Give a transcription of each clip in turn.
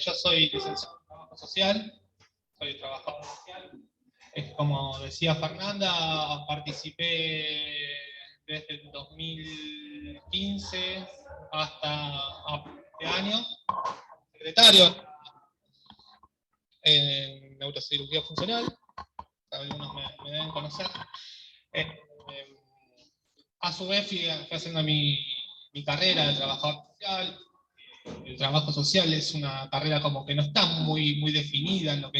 Yo soy licenciado en Trabajo Social, soy trabajador social. Como decía Fernanda, participé desde el 2015 hasta este año, secretario en neurocirugía funcional, algunos me deben conocer. A su vez fui haciendo mi carrera de trabajador social. El trabajo social es una carrera como que no está muy definida en lo que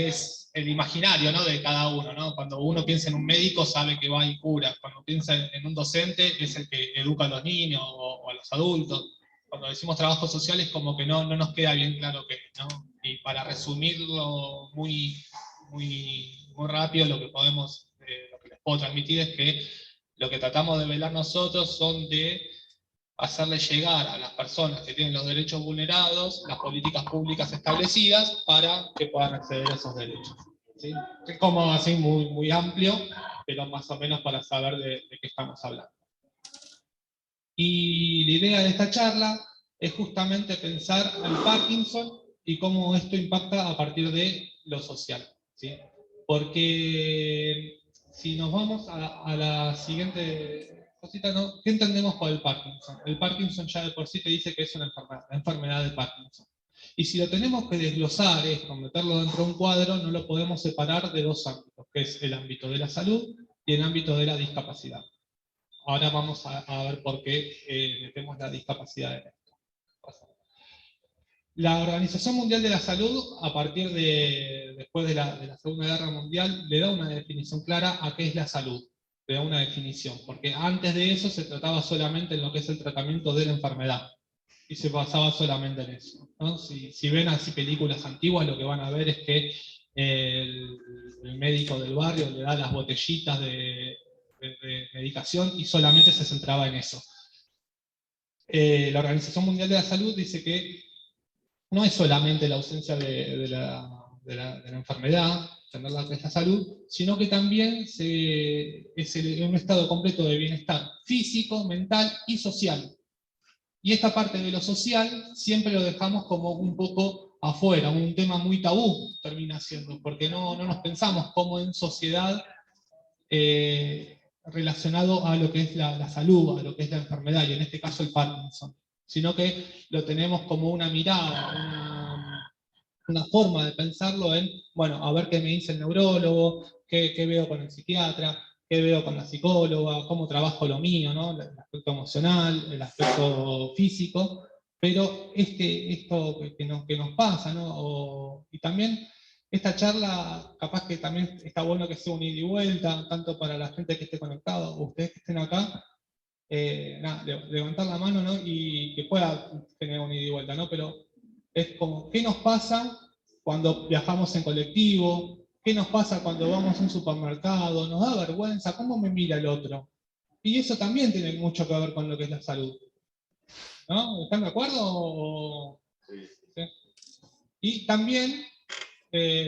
es el imaginario, ¿no?, de cada uno, ¿no? Cuando uno piensa en un médico sabe que va y cura. Cuando piensa en un docente es el que educa a los niños o a los adultos. Cuando decimos trabajo social es como que no nos queda bien claro qué, ¿no? Y para resumirlo muy rápido, lo que les puedo transmitir es que lo que tratamos de velar nosotros son de hacerle llegar a las personas que tienen los derechos vulnerados las políticas públicas establecidas para que puedan acceder a esos derechos. ¿Sí? Es como así muy amplio, pero más o menos para saber de qué estamos hablando. Y la idea de esta charla es justamente pensar al Parkinson y cómo esto impacta a partir de lo social. ¿Sí? Porque si nos vamos a la siguiente cosita, ¿no? ¿Qué entendemos por el Parkinson? El Parkinson ya de por sí te dice que es una enfermedad, la enfermedad de Parkinson. Y si lo tenemos que desglosar, meterlo dentro de un cuadro, no lo podemos separar de dos ámbitos, que es el ámbito de la salud y el ámbito de la discapacidad. Ahora vamos a ver por qué metemos la discapacidad en esto. La Organización Mundial de la Salud, a partir después de la Segunda Guerra Mundial, le da una definición clara a qué es la salud. Le da una definición, porque antes de eso se trataba solamente en lo que es el tratamiento de la enfermedad. Y se basaba solamente en eso, ¿no? Si ven así películas antiguas, lo que van a ver es que el médico del barrio le da las botellitas de medicación y solamente se centraba en eso. La Organización Mundial de la Salud dice que no es solamente la ausencia de la enfermedad, tener la salud, sino que también es un estado completo de bienestar físico, mental y social. Y esta parte de lo social siempre lo dejamos como un poco afuera, un tema muy tabú termina siendo, porque no nos pensamos como en sociedad relacionado a lo que es la salud, a lo que es la enfermedad, y en este caso el Parkinson, sino que lo tenemos como una mirada, una forma de pensarlo en, bueno, a ver qué me dice el neurólogo, qué veo con el psiquiatra, qué veo con la psicóloga, cómo trabajo lo mío, ¿no? El aspecto emocional, el aspecto físico, pero esto que nos pasa, ¿no? Y también esta charla, capaz que también está bueno que sea un ida y vuelta, tanto para la gente que esté conectada, o ustedes que estén acá, levantar la mano, ¿no? Y que pueda tener un ida y vuelta, ¿no? Pero es como, ¿qué nos pasa cuando viajamos en colectivo? ¿Qué nos pasa cuando vamos a un supermercado? ¿Nos da vergüenza? ¿Cómo me mira el otro? Y eso también tiene mucho que ver con lo que es la salud. ¿No? ¿Están de acuerdo? ¿Sí? Y también,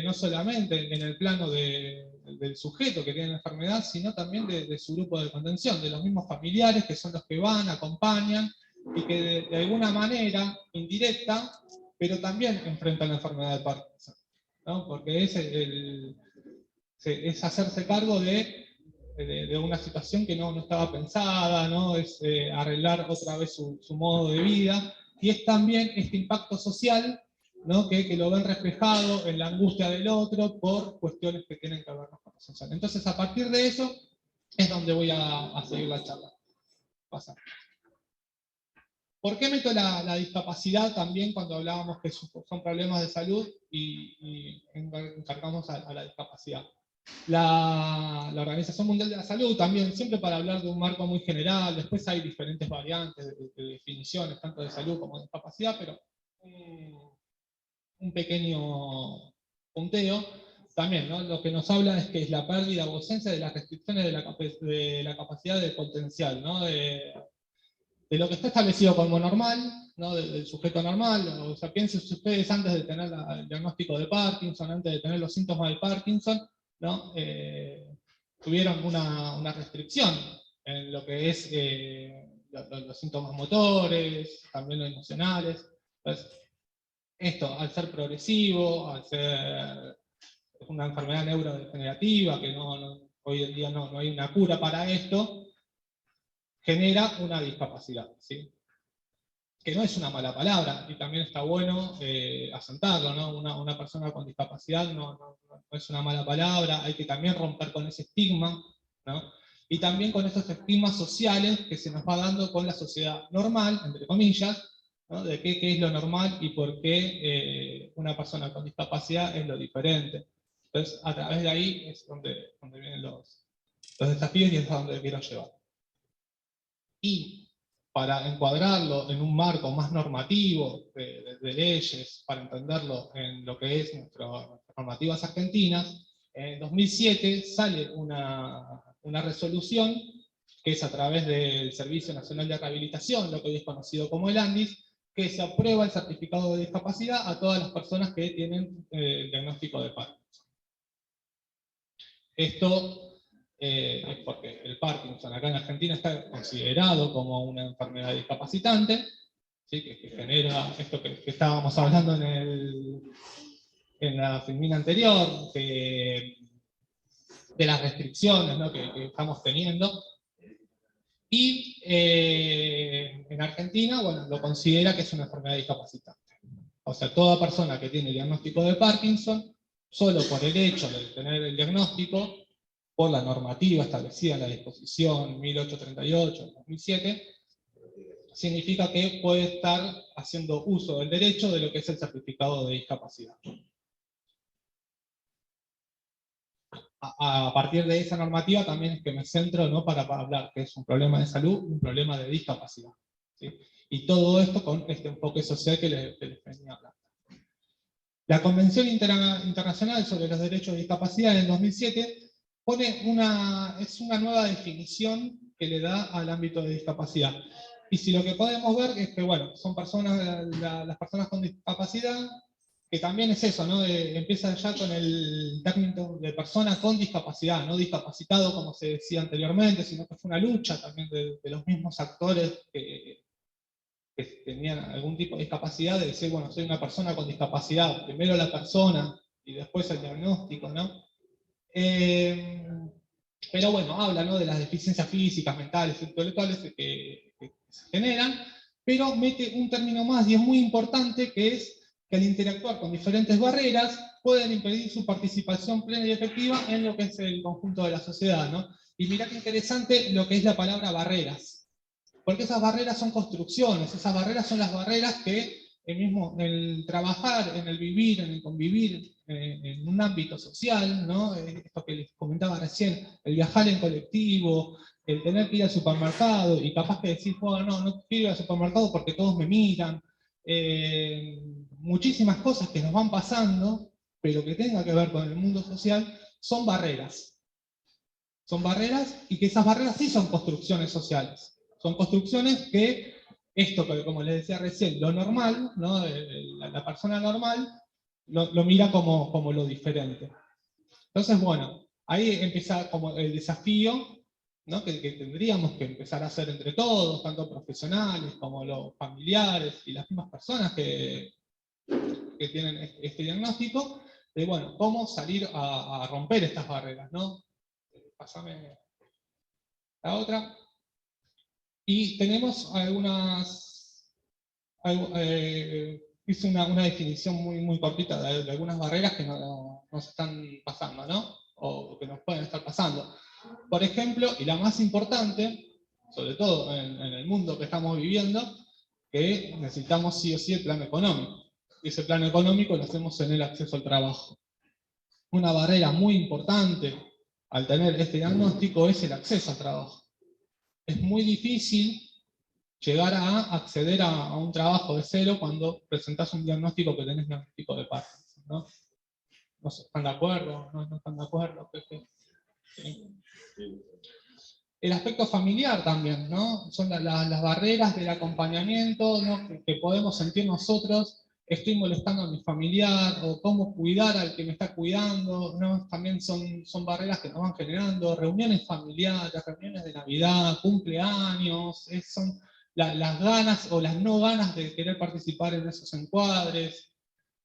no solamente en el plano del sujeto que tiene la enfermedad, sino también de su grupo de contención, de los mismos familiares que son los que van, acompañan, y que de alguna manera indirecta, pero también enfrentan la enfermedad de Parkinson, ¿no? Porque es hacerse cargo de una situación que no estaba pensada, ¿no? Es arreglar otra vez su modo de vida, y es también este impacto social, ¿no? que lo ven reflejado en la angustia del otro por cuestiones que tienen que ver con lo social. Entonces, a partir de eso, es donde voy a seguir la charla. Pasa. ¿Por qué meto la discapacidad también cuando hablábamos que son problemas de salud y encargamos a la discapacidad? La Organización Mundial de la Salud también, siempre para hablar de un marco muy general, después hay diferentes variantes de definiciones, tanto de salud como de discapacidad, pero un pequeño punteo. También, ¿no? Lo que nos habla es que es la pérdida o ausencia de las restricciones de la capacidad de potencial, ¿no? De lo que está establecido como normal, ¿no? Del sujeto normal. O sea, piensen ustedes antes de tener el diagnóstico de Parkinson, antes de tener los síntomas del Parkinson, ¿no? Tuvieron una restricción en lo que es los síntomas motores, también los emocionales. Entonces, esto, al ser progresivo, al ser una enfermedad neurodegenerativa, que hoy en día no hay una cura para esto, genera una discapacidad, ¿sí? Que no es una mala palabra, y también está bueno asentarlo, ¿no? Una persona con discapacidad no es una mala palabra, hay que también romper con ese estigma, ¿no? Y también con esos estigmas sociales que se nos va dando con la sociedad normal, entre comillas, ¿no? De qué es lo normal y por qué una persona con discapacidad es lo diferente. Entonces, a través de ahí es donde vienen los desafíos y es a donde quiero llevar. Y para encuadrarlo en un marco más normativo de leyes, para entenderlo en lo que es nuestras normativas argentinas, en 2007 sale una resolución que es a través del Servicio Nacional de Rehabilitación, lo que hoy es conocido como el ANDIS, que se aprueba el certificado de discapacidad a todas las personas que tienen el diagnóstico de Parkinson. Esto es porque el Parkinson acá en Argentina está considerado como una enfermedad discapacitante, ¿sí? que genera esto que estábamos hablando en la filmina anterior, de las restricciones, ¿no? que estamos teniendo. Y en Argentina, bueno, lo considera que es una enfermedad discapacitante. O sea, toda persona que tiene diagnóstico de Parkinson, solo por el hecho de tener el diagnóstico, por la normativa establecida en la disposición 1838 de 2007, significa que puede estar haciendo uso del derecho de lo que es el certificado de discapacidad. A partir de esa normativa también es que me centro, ¿no? para hablar que es un problema de salud, un problema de discapacidad, ¿sí? Y todo esto con este enfoque social que les venía hablando. La Convención Internacional sobre los Derechos de Discapacidad en 2007 pone es una nueva definición que le da al ámbito de discapacidad. Y si lo que podemos ver es que, bueno, son personas, las personas con discapacidad, que también es eso, ¿no? Empieza ya con el término de persona con discapacidad, no discapacitado como se decía anteriormente, sino que fue una lucha también de los mismos actores que tenían algún tipo de discapacidad, de decir, bueno, soy una persona con discapacidad, primero la persona y después el diagnóstico, ¿no? Pero bueno, habla, ¿no? de las deficiencias físicas, mentales, intelectuales que se generan, pero mete un término más y es muy importante, que es que al interactuar con diferentes barreras pueden impedir su participación plena y efectiva en lo que es el conjunto de la sociedad, ¿no? Y mirá qué interesante lo que es la palabra barreras, porque esas barreras son construcciones, esas barreras son las barreras que el trabajar, en el vivir, en el convivir, en un ámbito social, ¿no? Esto que les comentaba recién, el viajar en colectivo, el tener que ir al supermercado, y capaz que decir, oh, no quiero ir al supermercado porque todos me miran. Muchísimas cosas que nos van pasando, pero que tengan que ver con el mundo social, son barreras. Son barreras, y que esas barreras sí son construcciones sociales. Son construcciones que, esto que como les decía recién, lo normal, ¿no? La persona normal, lo mira como lo diferente. Entonces, bueno, ahí empieza como el desafío, ¿no? que tendríamos que empezar a hacer entre todos, tanto profesionales como los familiares y las mismas personas que tienen este diagnóstico, de, bueno, cómo salir a romper estas barreras, ¿no? Pásame la otra. Y tenemos hice una definición muy cortita de algunas barreras que nos están pasando, ¿no? O que nos pueden estar pasando. Por ejemplo, y la más importante, sobre todo en el mundo que estamos viviendo, que necesitamos sí o sí el plano económico. Y ese plano económico lo hacemos en el acceso al trabajo. Una barrera muy importante al tener este diagnóstico es el acceso al trabajo. Es muy difícil llegar a acceder a un trabajo de cero cuando presentás un diagnóstico que tenés diagnóstico de Parkinson, ¿no? ¿No están de acuerdo? ¿No están de acuerdo? Sí. El aspecto familiar también, ¿no? Son las barreras del acompañamiento, ¿no? que podemos sentir nosotros estoy molestando a mi familiar, o cómo cuidar al que me está cuidando, ¿no? También son barreras que nos van generando, reuniones familiares, reuniones de Navidad, cumpleaños, son las ganas o las no ganas de querer participar en esos encuadres,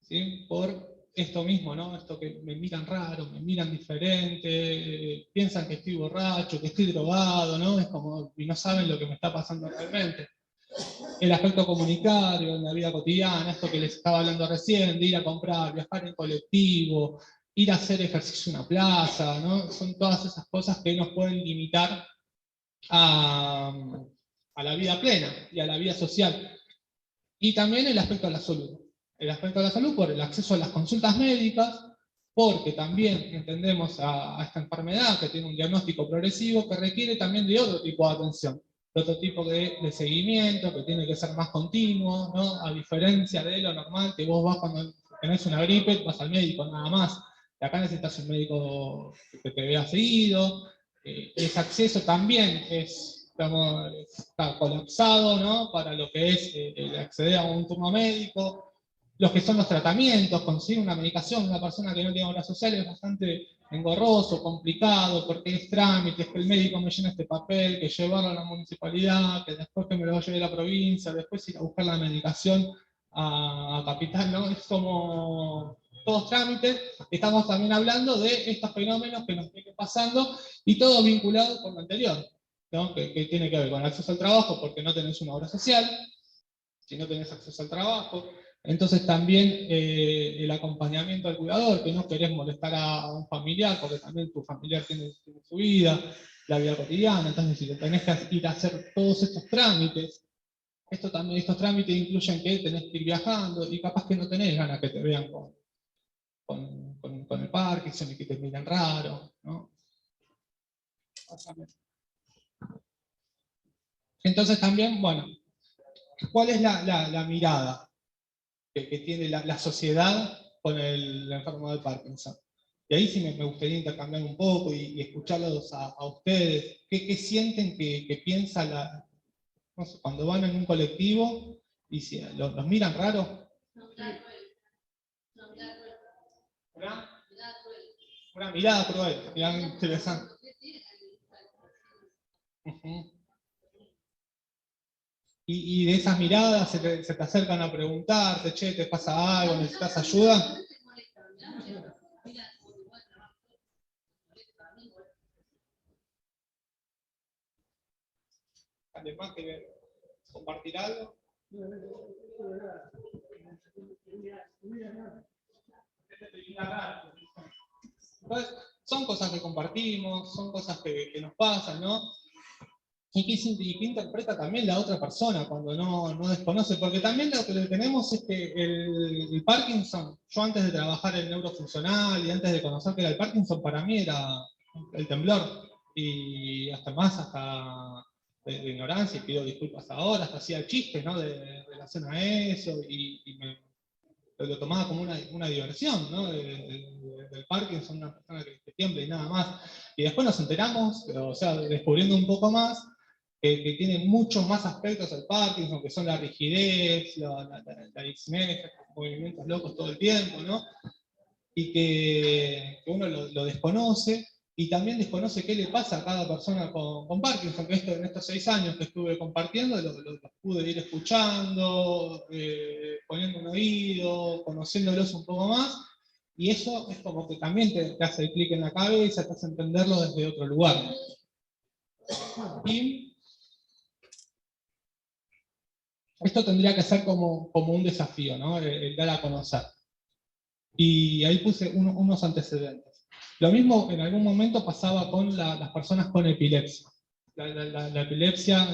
¿sí? Por esto mismo, ¿no? Esto que me miran raro, me miran diferente, piensan que estoy borracho, que estoy drogado, ¿no? Es como, y no saben lo que me está pasando realmente. El aspecto comunitario en la vida cotidiana, esto que les estaba hablando recién, de ir a comprar, viajar en colectivo, ir a hacer ejercicio en una plaza, ¿no? Son todas esas cosas que nos pueden limitar a la vida plena y a la vida social. Y también el aspecto de la salud. El aspecto de la salud por el acceso a las consultas médicas, porque también entendemos a esta enfermedad que tiene un diagnóstico progresivo que requiere también de otro tipo de atención, de otro tipo de seguimiento, que tiene que ser más continuo, ¿no? A diferencia de lo normal, que vos vas cuando tenés una gripe, vas al médico nada más. Y acá necesitas un médico que te vea seguido. Ese acceso también está colapsado, ¿no? Para lo que es el acceder a un turno médico. Los que son los tratamientos, conseguir una medicación, una persona que no tiene obra social es bastante engorroso, complicado, porque es trámites, que el médico me llena este papel, que llevarlo a la municipalidad, que después que me lo lleve a la provincia, después ir a buscar la medicación a Capital, ¿no? Es como todos trámites. Estamos también hablando de estos fenómenos que nos vienen pasando y todo vinculado con lo anterior, ¿no? Que tiene que ver con el acceso al trabajo, porque no tenés una obra social, si no tenés acceso al trabajo. Entonces también el acompañamiento al cuidador, que no querés molestar a un familiar, porque también tu familiar tiene su vida, la vida cotidiana, entonces si te tenés que ir a hacer todos estos trámites, estos trámites incluyen que tenés que ir viajando, y capaz que no tenés ganas que te vean con el Parkinson y que te miran raro, ¿no? Entonces también, bueno, ¿cuál es la mirada que tiene la sociedad con el enfermo de Parkinson? Y ahí sí me gustaría intercambiar un poco y escucharlos a ustedes. ¿Qué sienten que piensa no sé, cuando van en un colectivo y si los miran raro? Una mirada cruel, mirada interesante. Uh-huh. Y de esas miradas se te acercan a preguntarte, che, ¿te pasa algo? ¿Necesitas ayuda? Además que compartir algo. Entonces, son cosas que compartimos, son cosas que nos pasan, ¿no? Y que interpreta también la otra persona cuando no desconoce, porque también lo que tenemos es que el Parkinson, yo antes de trabajar en neurofuncional y antes de conocer que era el Parkinson, para mí era el temblor, y hasta de ignorancia, y pido disculpas ahora, hasta hacía chistes, ¿no? De relación a eso, y lo tomaba como una diversión, ¿no? Del Parkinson, una persona que tiembla y nada más. Y después nos enteramos, o sea, descubriendo un poco más, que tiene muchos más aspectos el Parkinson, que son la rigidez, la dismenia, movimientos locos todo el tiempo, ¿no? Y que uno lo desconoce, y también desconoce qué le pasa a cada persona con Parkinson, que en estos 6 años que estuve compartiendo, los pude ir escuchando, poniendo un oído, conociéndolos un poco más, y eso es como que también te hace el clic en la cabeza, te hace entenderlo desde otro lugar. Y esto tendría que ser como un desafío, ¿no? El dar a conocer. Y ahí puse unos antecedentes. Lo mismo en algún momento pasaba con las personas con epilepsia. La epilepsia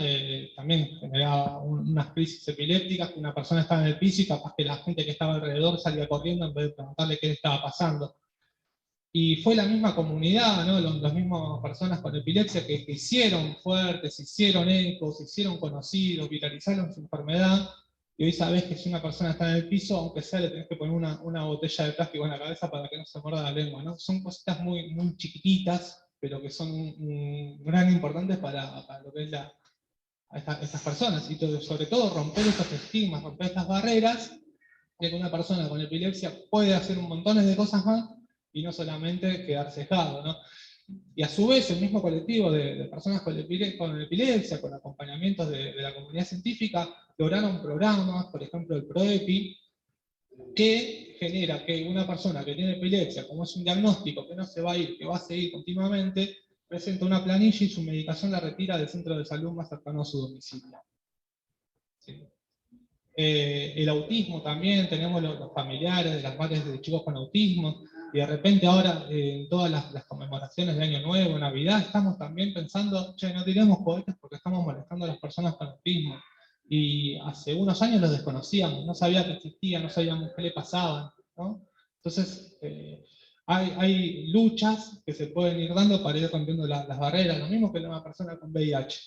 también generaba unas crisis epilépticas, que una persona estaba en el piso y capaz que la gente que estaba alrededor salía corriendo en vez de preguntarle qué le estaba pasando. Y fue la misma comunidad, ¿no? Las mismas personas con epilepsia que hicieron fuertes, hicieron ecos, se hicieron conocidos, viralizaron su enfermedad. Y hoy sabés que si una persona está en el piso, aunque sea, le tenés que poner una botella de plástico en la cabeza para que no se muerda la lengua, ¿no? Son cositas muy chiquititas, pero que son gran importantes para lo que es estas personas. Y sobre todo romper estos estigmas, romper estas barreras, de que una persona con epilepsia puede hacer un montón de cosas más y no solamente quedar cejado, ¿no? Y a su vez el mismo colectivo de personas con epilepsia, con acompañamientos de la comunidad científica, lograron programas, por ejemplo el ProEpi, que genera que una persona que tiene epilepsia, como es un diagnóstico que no se va a ir, que va a seguir continuamente, presenta una planilla y su medicación la retira del centro de salud más cercano a su domicilio. ¿Sí? El autismo también, tenemos los familiares de las madres de chicos con autismo, y de repente ahora en todas las conmemoraciones de Año Nuevo, Navidad, estamos también pensando, che, no tiremos cohetes porque estamos molestando a las personas con autismo. Y hace unos años los desconocíamos, no sabíamos que existían, no sabíamos qué le pasaban, ¿no? Entonces, hay luchas que se pueden ir dando para ir rompiendo las barreras, lo mismo que una persona con VIH.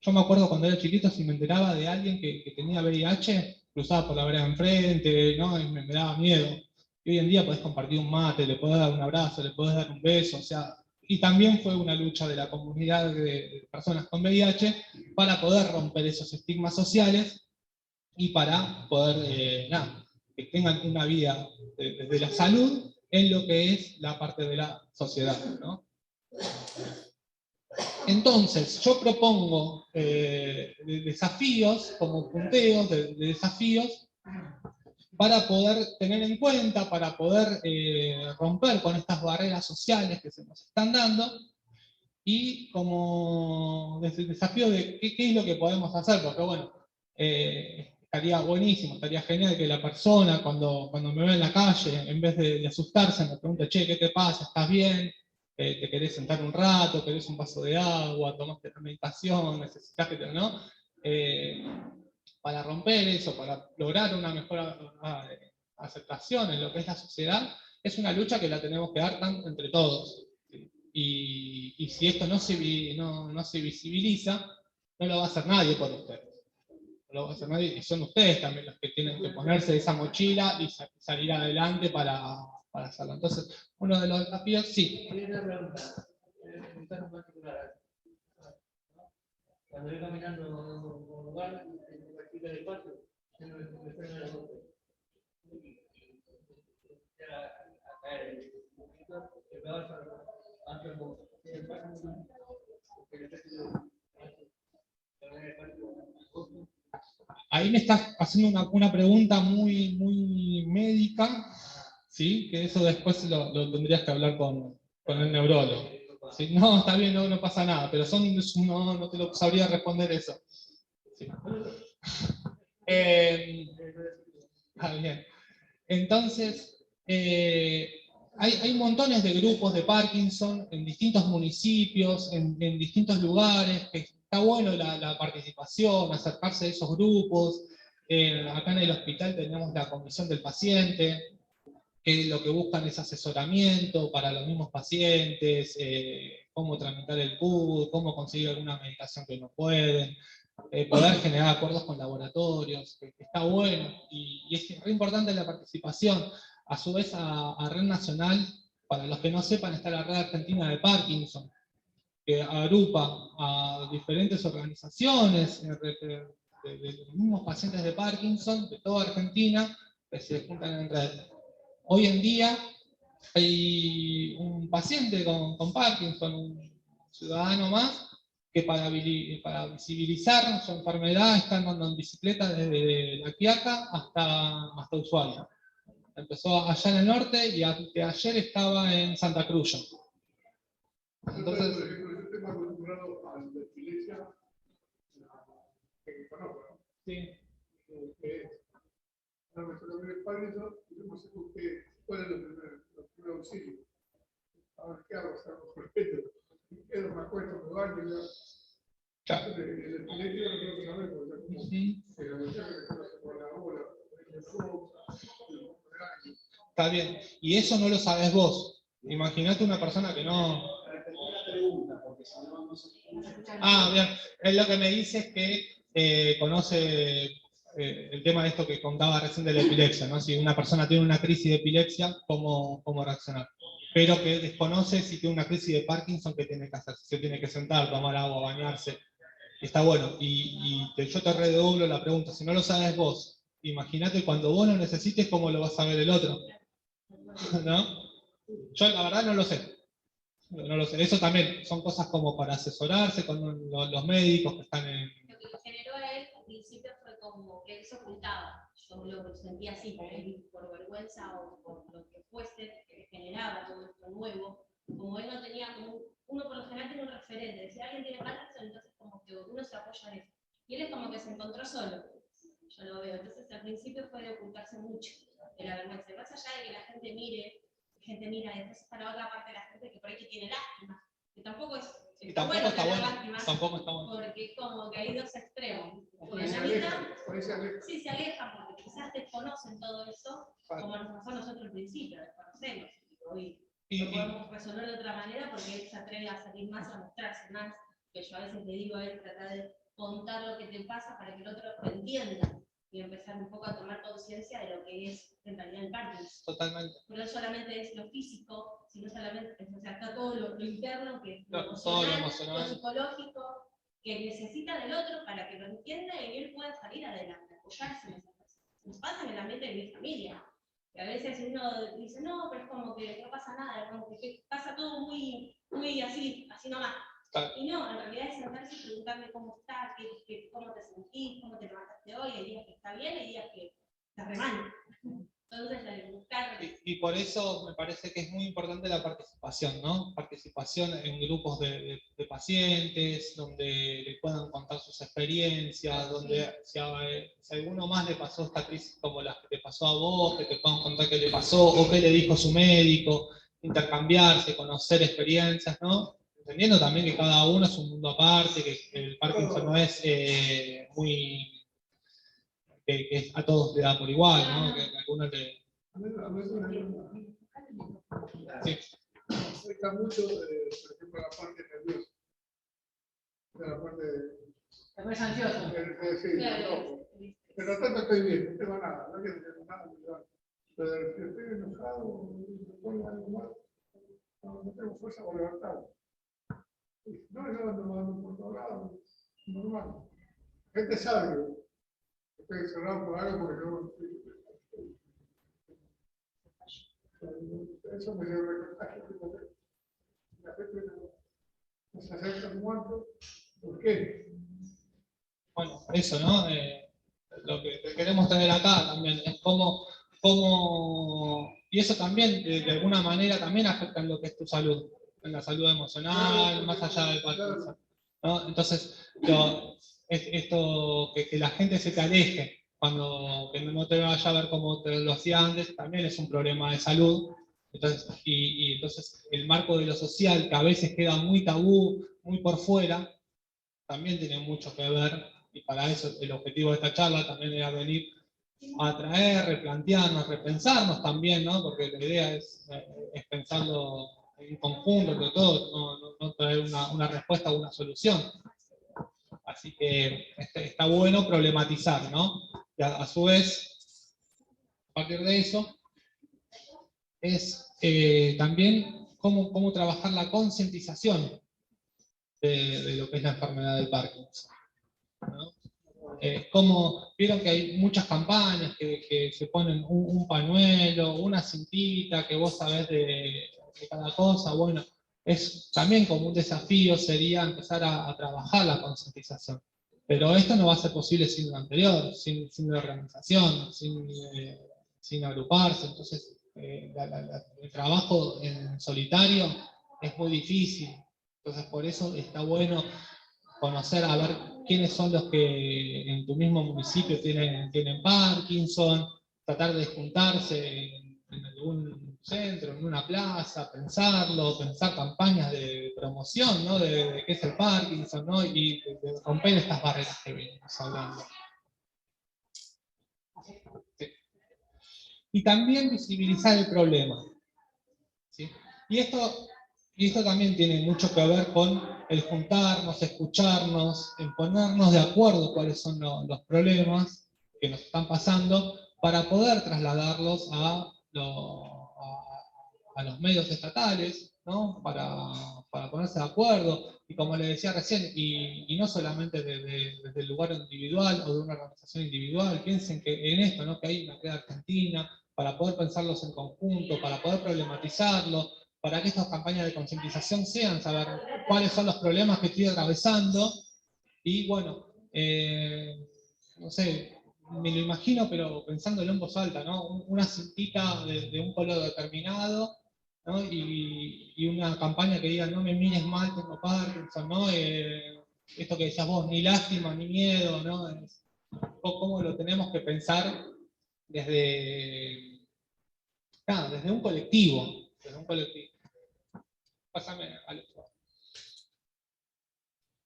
Yo me acuerdo cuando era chiquito, si me enteraba de alguien que tenía VIH, cruzaba por la vereda enfrente, ¿no? Y me daba miedo. Y hoy en día podés compartir un mate, le podés dar un abrazo, le podés dar un beso, o sea, y también fue una lucha de la comunidad de personas con VIH para poder romper esos estigmas sociales y para poder, que tengan una vida desde la salud en lo que es la parte de la sociedad, ¿no? Entonces, yo propongo desafíos, como punteos de desafíos, para poder tener en cuenta, para poder romper con estas barreras sociales que se nos están dando, y como desafío de qué es lo que podemos hacer, porque bueno, estaría buenísimo, estaría genial que la persona cuando me ve en la calle, en vez de asustarse, me pregunte, che, ¿qué te pasa? ¿Estás bien? ¿Te querés sentar un rato? ¿Querés un vaso de agua? ¿Tomaste la medicación? ¿Necesitas que te, no? Para romper eso, para lograr una mejor aceptación en lo que es la sociedad, es una lucha que la tenemos que dar entre todos. Y si esto no se visibiliza, no lo va a hacer nadie por ustedes. No lo va a hacer nadie, y son ustedes también los que tienen que ponerse esa mochila y salir adelante para hacerlo. Entonces, uno de los desafíos, sí. Quería una pregunta, en caso particular. Cuando voy caminando por un lugar, en la chica del patio, se me frena la moto. A caer un poquito, que me va hacia el patio. Ahí me estás haciendo una pregunta muy, muy médica, ¿sí? Que eso después lo tendrías que hablar con el neurólogo. ¿Sí? No, está bien, no pasa nada, pero no te lo sabría responder eso. Sí. Está bien. Entonces, hay montones de grupos de Parkinson en distintos municipios, en distintos lugares, que está bueno la participación, acercarse a esos grupos. Acá en el hospital tenemos la comisión del paciente, que lo que buscan es asesoramiento para los mismos pacientes, cómo tramitar el CUD, cómo conseguir alguna medicación que no pueden, poder generar acuerdos con laboratorios, que está bueno, y es re importante la participación. A su vez, a Red Nacional, para los que no sepan, está la Red Argentina de Parkinson, que agrupa a diferentes organizaciones de los mismos pacientes de Parkinson, de toda Argentina, que se juntan en red. Hoy en día hay un paciente con Parkinson, un ciudadano más, que para visibilizar su enfermedad está andando en bicicleta desde La Quiaca hasta Ushuaia. Empezó allá en el norte y ayer estaba en Santa Cruz. Entonces, por ejemplo, yo tengo acostumbrado a la epilepsia que conozco, ¿no? Sí. Una persona que tiene Parkinson, yo no sé cuál es los primeros auxilios. Ahora, ¿qué hago? Salgo corriendo. Me acuesto, me baño, ya. Claro. El epilepsia no tengo que saber, porque como la muchacha que se pone la bola, está bien. Y eso no lo sabés vos. Imagínate una persona que no. Bien. Él lo que me dice es que conoce el tema de esto que contaba recién de la epilepsia, ¿no? Si una persona tiene una crisis de epilepsia, ¿cómo reaccionar? Pero que desconoce si tiene una crisis de Parkinson, ¿qué tiene que hacer? Si se tiene que sentar, tomar agua, bañarse. Está bueno. Y yo te redoblo la pregunta. Si no lo sabes vos, imagínate cuando vos lo necesites, cómo lo vas a ver el otro. ¿No? Yo la verdad no lo sé. No lo sé. Eso también son cosas como para asesorarse con los médicos que están en... Lo que generó a él al principio fue como que él se ocultaba. Yo lo sentía así, por vergüenza o por lo que fuese, que le generaba todo esto nuevo. Como él no tenía, como uno por lo general tiene un referente. Si alguien tiene Parkinson, entonces como que uno se apoya en eso. Y él es como que se encontró solo. Yo lo veo. Entonces al principio fue de ocultarse mucho de la vergüenza. Y más allá de que la gente mira, y después está la otra parte de la gente que por ahí que tiene lástima. Que tampoco es... Y tampoco está bueno. Lástima, Tampoco está bueno. porque es como que hay dos extremos. Por ahí se alejan, por ahí se alejan. Sí, se alejan porque quizás desconocen todo eso, como nos pasó a nosotros al principio, desconocemos. Hoy lo podemos resolver de otra manera porque él se atreve a salir más, a mostrarse más. Que yo a veces le digo a él, tratar de contar lo que te pasa para que el otro lo entienda y empezar un poco a tomar conciencia de lo que es en realidad el Parkinson. Totalmente. No solamente es lo físico, sino solamente, o sea, está todo lo interno, que es lo todo lo emocional, lo emocional, psicológico, que necesita del otro para que lo entienda y él pueda salir adelante, apoyarse en esas cosas. Nos pasa en el ambiente de mi familia, que a veces uno dice, no, pero es como que no pasa nada, como que pasa todo muy, muy así nomás. Claro. Y no, en realidad es sentarse y preguntarle cómo estás, cómo te sentís, cómo te levantaste hoy, hay días que está bien, hay días que está re mal. Entonces, la de buscar... Y por eso me parece que es muy importante la participación, ¿no? Participación en grupos de pacientes, donde le puedan contar sus experiencias, donde si a alguno más le pasó esta crisis como la que te pasó a vos, que te puedan contar qué le pasó, o qué le dijo su médico, intercambiarse, conocer experiencias, ¿no? Entendiendo también que cada uno es un mundo aparte, que el Parkinson no es muy... Que a todos le da por igual, ¿no? Que a algunos le... A veces Sí. afecta mucho, por ejemplo, la parte nerviosa. La parte Después ansioso. sí, no. Pero tanto estoy bien, no tengo nada, no quiero tener nada. Pero si estoy enojado, me pongo algo mal, no tengo fuerza para levantarme. No, yo ando por todos lados, normal. La gente sabe que estoy encerrado por algo porque yo... Eso me lleva a contagio. La gente no se acerca muerto. ¿Por qué? Bueno, eso, ¿no? Lo que queremos tener acá también es cómo y eso también, de alguna manera, también afecta en lo que es tu salud, en la salud emocional, más allá del Parkinson, ¿no? Entonces, esto que la gente se te aleje, que no te vaya a ver como te lo hacía antes, también es un problema de salud. Entonces, entonces el marco de lo social, que a veces queda muy tabú, muy por fuera, también tiene mucho que ver, y para eso el objetivo de esta charla también era venir a traer, replantearnos, repensarnos también, ¿no? Porque la idea es pensarlo en conjunto entre todos, no traer una respuesta o una solución. Así que está bueno problematizar, ¿no? Y a su vez, a partir de eso, es también cómo trabajar la concientización de lo que es la enfermedad del Parkinson, ¿no? Vieron que hay muchas campañas que se ponen un pañuelo, una cintita, que vos sabés de cada cosa. Bueno, es también como un desafío sería empezar a trabajar la concientización. Pero esto no va a ser posible sin lo anterior, sin la organización, sin agruparse. Entonces, el trabajo en solitario es muy difícil. Entonces, por eso está bueno conocer, a ver quiénes son los que en tu mismo municipio tienen Parkinson, tratar de juntarse en algún centro, en una plaza, pensar campañas de promoción, ¿no? de qué es el Parkinson, ¿no? Y de romper estas barreras que venimos hablando. Sí. Y también visibilizar el problema. ¿Sí? Y esto también tiene mucho que ver con el juntarnos, escucharnos, en ponernos de acuerdo cuáles son los problemas que nos están pasando para poder trasladarlos a los medios estatales, ¿no? Para ponerse de acuerdo Y como les decía recién, y no solamente desde el lugar individual o de una organización individual, piensen que en esto, ¿no? Que hay una red argentina, para poder pensarlos en conjunto, para poder problematizarlo, para que estas campañas de concientización sean saber cuáles son los problemas que estoy atravesando, y bueno, no sé, me lo imagino, pero pensándolo en voz alta, ¿no? Una cintita de un color determinado, ¿no? Y una campaña que diga, no me mires mal, tengo Parkinson, ¿no? Esto que decías vos, ni lástima, ni miedo, ¿no? Cómo lo tenemos que pensar desde, nada, desde un colectivo. Desde un colectivo. Pásame, Alex.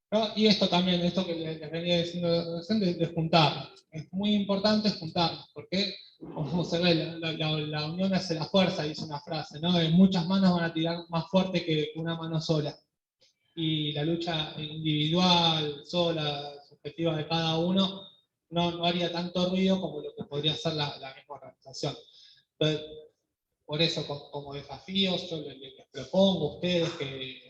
¿No? Y esto también, esto que les venía diciendo recién, de juntar. Es muy importante juntarnos, porque como se ve, la unión hace la fuerza, dice una frase, ¿no? Muchas manos van a tirar más fuerte que una mano sola. Y la lucha individual, sola, subjetiva de cada uno, no haría tanto ruido como lo que podría hacer la misma organización. Entonces, por eso, como desafíos, yo les propongo a ustedes que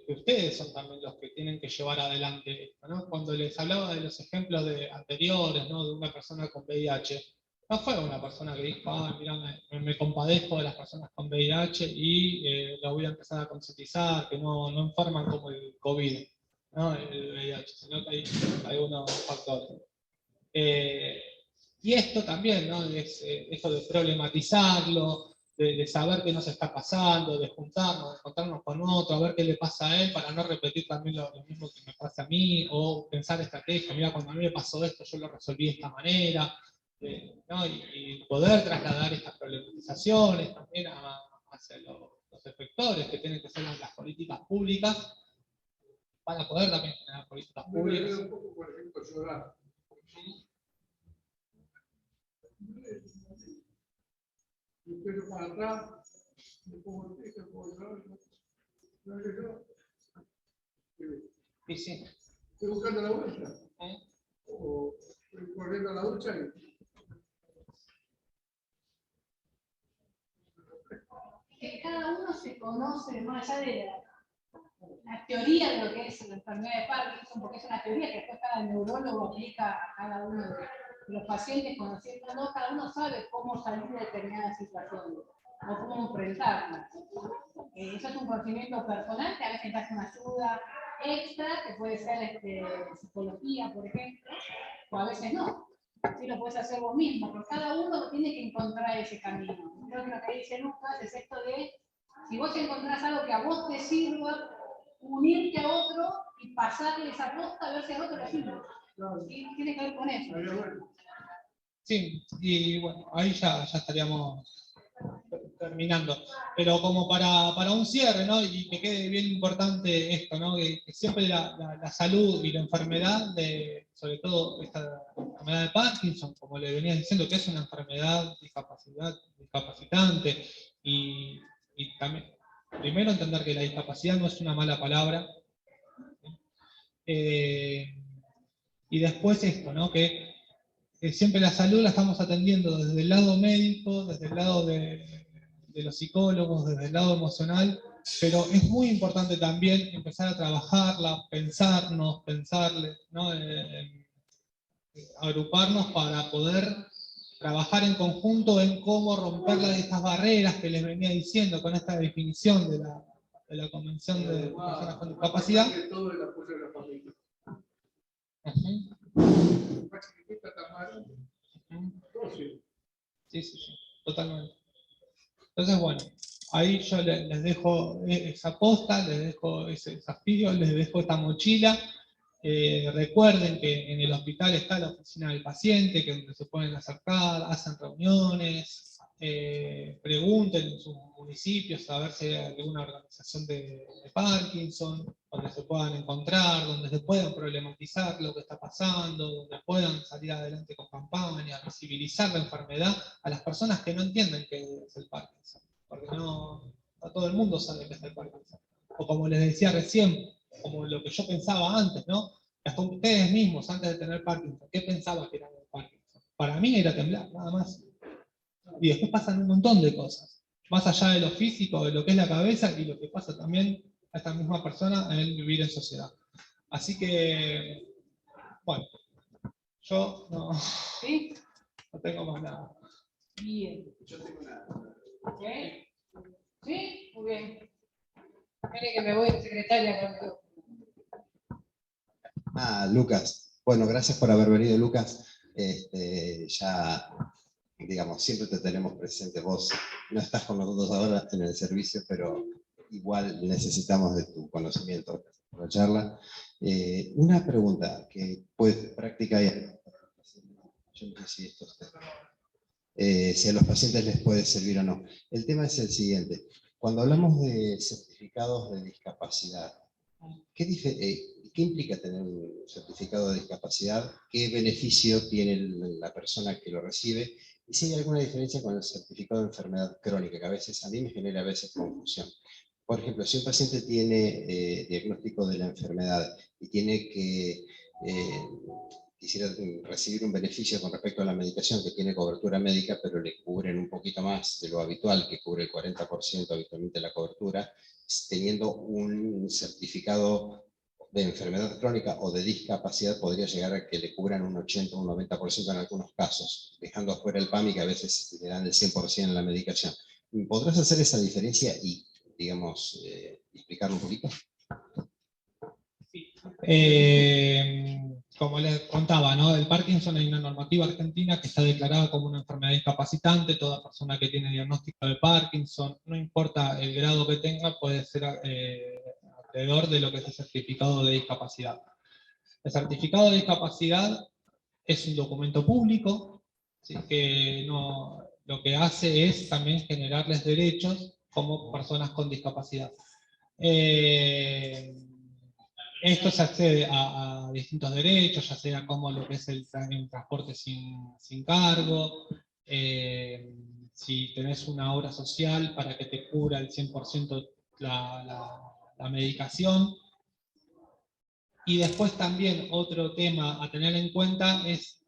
ustedes son también los que tienen que llevar adelante esto, ¿no? Cuando les hablaba de los ejemplos anteriores, ¿no? De una persona con VIH, no fue una persona que dijo, mira, me compadezco de las personas con VIH y lo voy a empezar a concientizar, que no enferman como el COVID, ¿no? El VIH, sino que hay algunos factores. Y esto también, ¿no? Es esto de problematizarlo, de saber qué nos está pasando, de juntarnos, de encontrarnos con otro, a ver qué le pasa a él, para no repetir también lo mismo que me pasa a mí, o pensar estrategias, mira, cuando a mí me pasó esto, yo lo resolví de esta manera, ¿no? Y poder trasladar estas problematizaciones también hacia los efectores, que tienen que ser las políticas públicas, para poder también generar políticas públicas. Un poco, por ejemplo, llorar. Y empiezo para atrás, me pongo el piso, me pongo llorar, Sí, sí. Estoy buscando la vuelta. O estoy corriendo a la ducha y... Que cada uno se conoce más allá de la teoría de lo que es la enfermedad de Parkinson, porque es una teoría que después cada neurólogo aplica a cada uno de los pacientes, conociéndolo, cada uno sabe cómo salir de determinadas situaciones o cómo enfrentarlas. Eso es un conocimiento personal que a veces necesita una ayuda extra, que puede ser psicología, por ejemplo, o a veces no. Sí lo puedes hacer vos mismo, pero cada uno tiene que encontrar ese camino. Creo que lo que dice Lucas es esto de, si vos encontrás algo que a vos te sirva, unirte a otro y pasarle esa posta a ver si a otro le sirve. ¿Sí? Tiene que ver con eso. Sí, y bueno, ahí ya estaríamos terminando. Pero como para un cierre, ¿no? Y que quede bien importante esto, ¿no? Que siempre la salud y la enfermedad, sobre todo esta enfermedad de Parkinson, como le venía diciendo, que es una enfermedad discapacitante, y también, primero entender que la discapacidad no es una mala palabra, y después esto, ¿no? Que siempre la salud la estamos atendiendo desde el lado médico, desde el lado de los psicólogos, desde el lado emocional, pero es muy importante también empezar a trabajarla, pensarle, ¿no? Agruparnos para poder trabajar en conjunto en cómo romper estas barreras que les venía diciendo con esta definición de la Convención de Personas con Discapacidad. Todo el apoyo de la familia. Sí, totalmente. Entonces, bueno, ahí yo les dejo esa posta, les dejo ese desafío, les dejo esta mochila. Recuerden que en el hospital está la oficina del paciente, que es donde se pueden acercar, hacen reuniones, pregunten en sus municipios a ver si hay alguna organización de Parkinson, donde se puedan encontrar, donde se puedan problematizar lo que está pasando, donde puedan salir adelante con campañas, visibilizar la enfermedad a las personas que no entienden qué es el Parkinson, porque no todo el mundo sabe qué es el Parkinson. O como les decía recién, como lo que yo pensaba antes, ¿no? Hasta ustedes mismos, antes de tener Parkinson, ¿qué pensaban que era el Parkinson? Para mí era temblar, nada más. Y después pasan un montón de cosas, más allá de lo físico, de lo que es la cabeza, y lo que pasa también a esta misma persona en el vivir en sociedad. Así que, bueno, yo no, ¿Sí? no tengo más nada. Bien. Yo tengo una. ¿Ok? ¿Sí? Muy bien. Espere que me voy de secretaria con esto. Lucas. Bueno, gracias por haber venido, Lucas. Ya, digamos, siempre te tenemos presente. Vos no estás con nosotros ahora en el servicio, pero igual necesitamos de tu conocimiento para la charla. Una pregunta que puede práctica y yo no sé si esto si a los pacientes les puede servir o no. El tema es el siguiente. Cuando hablamos de certificados de discapacidad, ¿qué implica tener un certificado de discapacidad? ¿Qué beneficio tiene la persona que lo recibe? Y si hay alguna diferencia con el certificado de enfermedad crónica, que a mí me genera a veces confusión. Por ejemplo, si un paciente tiene diagnóstico de la enfermedad y tiene que quisiera recibir un beneficio con respecto a la medicación que tiene cobertura médica, pero le cubren un poquito más de lo habitual, que cubre el 40% habitualmente la cobertura, teniendo un certificado de enfermedad crónica o de discapacidad, podría llegar a que le cubran un 80 o un 90% en algunos casos, dejando afuera el PAMI, que a veces le dan el 100% en la medicación. ¿Podrás hacer esa diferencia y, digamos, explicarlo un poquito? Sí. Como les contaba, ¿no? El Parkinson hay una normativa argentina que está declarada como una enfermedad discapacitante. Toda persona que tiene diagnóstico de Parkinson, no importa el grado que tenga, puede ser alrededor de lo que es el certificado de discapacidad. El certificado de discapacidad es un documento público, ¿sí? Que lo que hace es también generarles derechos como personas con discapacidad. Esto se accede a distintos derechos, ya sea como lo que es el transporte sin cargo, si tenés una obra social para que te cubra el 100% la medicación. Y después también otro tema a tener en cuenta es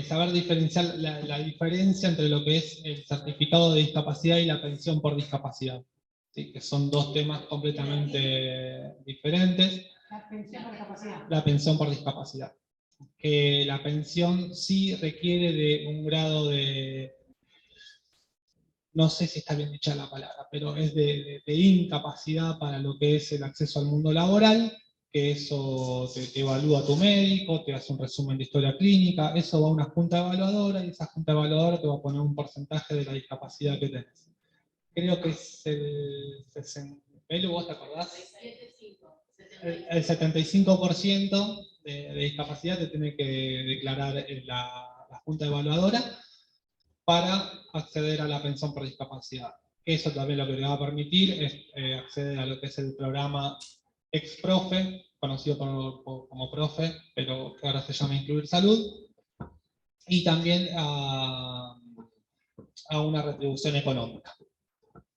saber diferenciar la diferencia entre lo que es el certificado de discapacidad y la pensión por discapacidad, ¿sí? Que son dos temas completamente diferentes. La pensión por discapacidad. La pensión por discapacidad. Que la pensión sí requiere de un grado de, no sé si está bien dicha la palabra, pero es de incapacidad para lo que es el acceso al mundo laboral, que eso te evalúa tu médico, te hace un resumen de historia clínica, eso va a una junta evaluadora y esa junta evaluadora te va a poner un porcentaje de la discapacidad que tenés. Creo que es el 60%, Belu, ¿vos te acordás? El 75% de discapacidad te tiene que declarar la junta evaluadora para acceder a la pensión por discapacidad. Eso también lo que te va a permitir es acceder a lo que es el programa Ex-Profe, conocido como Profe, pero que ahora se llama Incluir Salud, y también a una retribución económica,